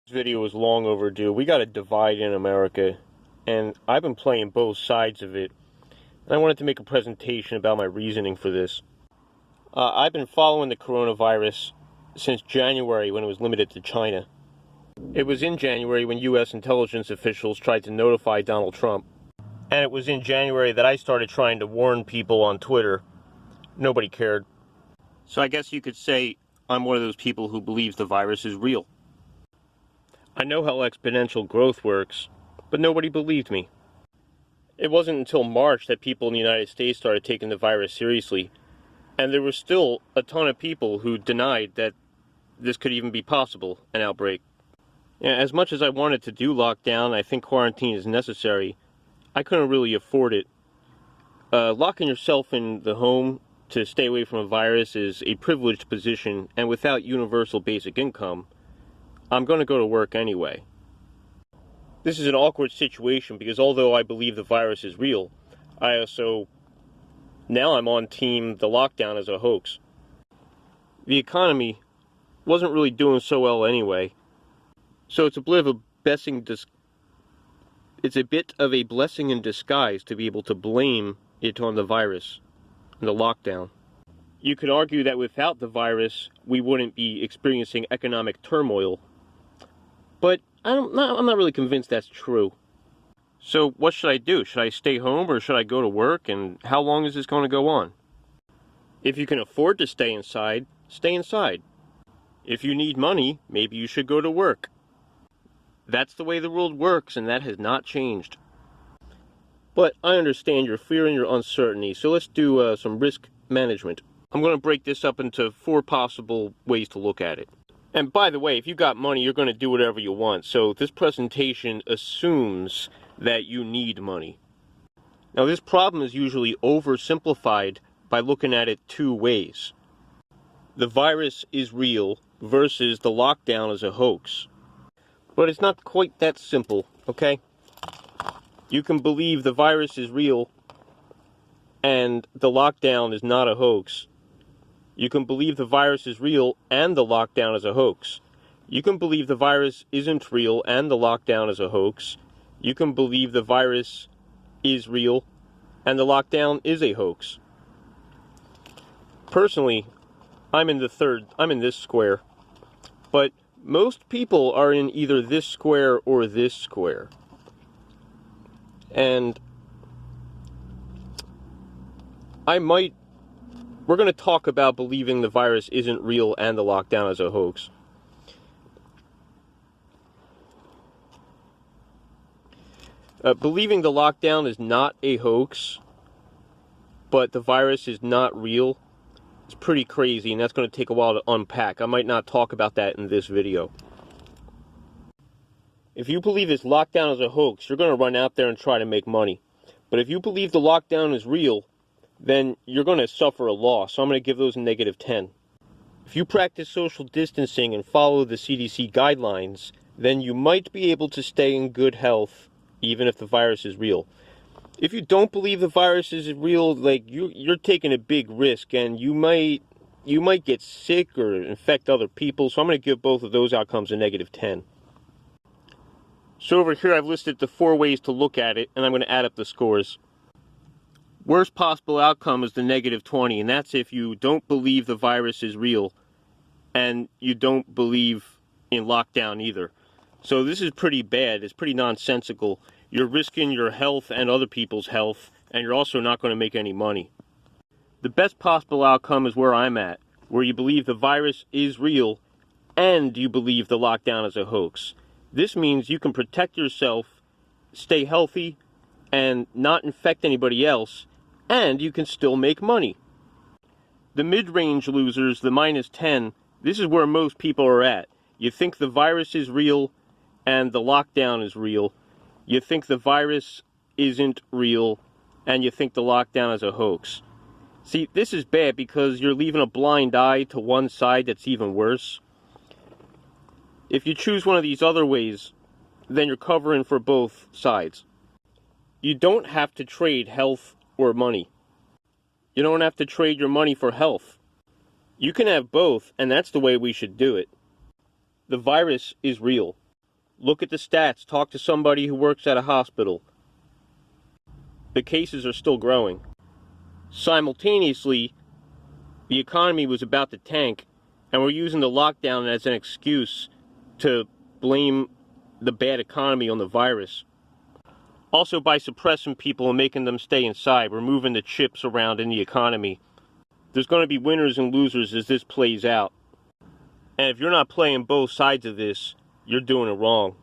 This video is long overdue. We got a divide in America, and I've been playing both sides of it. And I wanted to make a presentation about my reasoning for this. I've been following the coronavirus since January when it was limited to China. It was in January when U.S. intelligence officials tried to notify Donald Trump. And it was in January that I started trying to warn people on Twitter. Nobody cared. So I guess you could say I'm one of those people who believes the virus is real. I know how exponential growth works, but nobody believed me. It wasn't until March that people in the United States started taking the virus seriously, and there were still a ton of people who denied that this could even be possible, an outbreak. As much as I wanted to do lockdown, I think quarantine is necessary, I couldn't really afford it. Locking yourself in the home to stay away from a virus is a privileged position, and without universal basic income, I'm going to go to work anyway. This is an awkward situation because although I believe the virus is real, now I'm on team the lockdown as a hoax. The economy wasn't really doing so well anyway, so it's a bit of a blessing in disguise to be able to blame it on the virus and the lockdown. You could argue that without the virus, we wouldn't be experiencing economic turmoil, but I'm not really convinced that's true. So what should I do? Should I stay home or should I go to work? And how long is this going to go on? If you can afford to stay inside, stay inside. If you need money, maybe you should go to work. That's the way the world works, and that has not changed. But I understand your fear and your uncertainty, so let's do some risk management. I'm going to break this up into 4 possible ways to look at it. And by the way, if you got money, you're going to do whatever you want. So this presentation assumes that you need money. Now this problem is usually oversimplified by looking at it 2 ways. The virus is real versus the lockdown is a hoax. But it's not quite that simple, okay? You can believe the virus is real and the lockdown is not a hoax. You can believe the virus is real and the lockdown is a hoax. You can believe the virus isn't real and the lockdown is a hoax. You can believe the virus is real and the lockdown is a hoax. Personally, I'm in this square. But most people are in either this square or this square. And we're going to talk about believing the virus isn't real and the lockdown is a hoax. Believing the lockdown is not a hoax, but the virus is not real, is pretty crazy, and that's going to take a while to unpack. I might not talk about that in this video. If you believe this lockdown is a hoax, you're going to run out there and try to make money. But if you believe the lockdown is real, then you're going to suffer a loss. So I'm going to give those a -10. If you practice social distancing and follow the CDC guidelines, then you might be able to stay in good health, even if the virus is real. If you don't believe the virus is real, you're taking a big risk, and you might get sick or infect other people. So I'm going to give both of those outcomes a -10. So over here I've listed the 4 ways to look at it, and I'm going to add up the scores. Worst possible outcome is the -20, and that's if you don't believe the virus is real, and you don't believe in lockdown either. So this is pretty bad. It's pretty nonsensical. You're risking your health and other people's health, and you're also not going to make any money. The best possible outcome is where I'm at, where you believe the virus is real, and you believe the lockdown is a hoax. This means you can protect yourself, stay healthy, and not infect anybody else, and you can still make money. The mid-range losers, the -10, this is where most people are at. You think the virus is real, and the lockdown is real. You think the virus isn't real, and you think the lockdown is a hoax. See, this is bad because you're leaving a blind eye to one side that's even worse. If you choose one of these other ways, then you're covering for both sides. You don't have to trade health or money. You don't have to trade your money for health. You can have both, and that's the way we should do it. The virus is real. Look at the stats. Talk to somebody who works at a hospital. The cases are still growing. Simultaneously, the economy was about to tank, and we're using the lockdown as an excuse to blame the bad economy on the virus. Also, by suppressing people and making them stay inside, we're moving the chips around in the economy. There's going to be winners and losers as this plays out. And if you're not playing both sides of this, you're doing it wrong.